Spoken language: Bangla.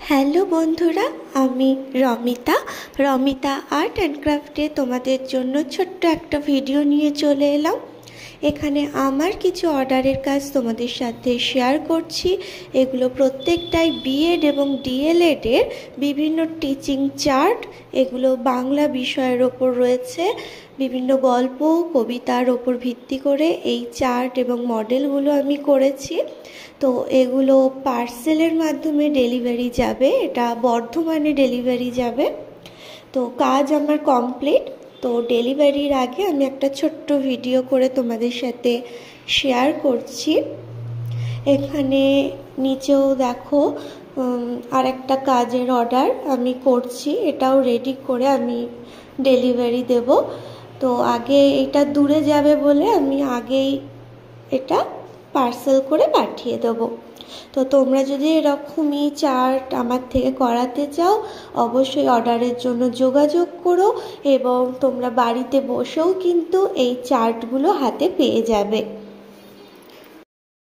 হ্যালো বন্ধুরা, আমি রমিতা। রমিতা আর্ট অ্যান্ড ক্রাফটে তোমাদের জন্য ছোট্ট একটা ভিডিও নিয়ে চলে এলাম। এখানে আমার কিছু অর্ডারের কাজ তোমাদের সাথে শেয়ার করছি। এগুলো প্রত্যেকটাই বিএড এবং ডিএলএডের বিভিন্ন টিচিং চার্ট। এগুলো বাংলা বিষয়ের ওপর রয়েছে। বিভিন্ন গল্প কবিতার ওপর ভিত্তি করে এই চার্ট এবং মডেলগুলো আমি করেছি। তো এগুলো পার্সেলের মাধ্যমে ডেলিভারি যাবে, এটা বর্ধমানে ডেলিভারি যাবে। তো কাজ আমার কমপ্লিট। তো ডেলিভারির আগে আমি একটা ছোট্ট ভিডিও করে তোমাদের সাথে শেয়ার করছি। এখানে নিচেও দেখো আর একটা কাজের অর্ডার আমি করছি, এটাও রেডি করে আমি ডেলিভারি দেব। তো আগে এটা দূরে যাবে বলে আমি আগেই এটা পার্সেল করে পাঠিয়ে দেবো। তো তোমরা যদি এরকমই চার্ট আমার থেকে করাতে চাও, অবশ্যই অর্ডারের জন্য যোগাযোগ করো এবং তোমরা বাড়িতে বসেও কিন্তু এই চার্টগুলো হাতে পেয়ে যাবে।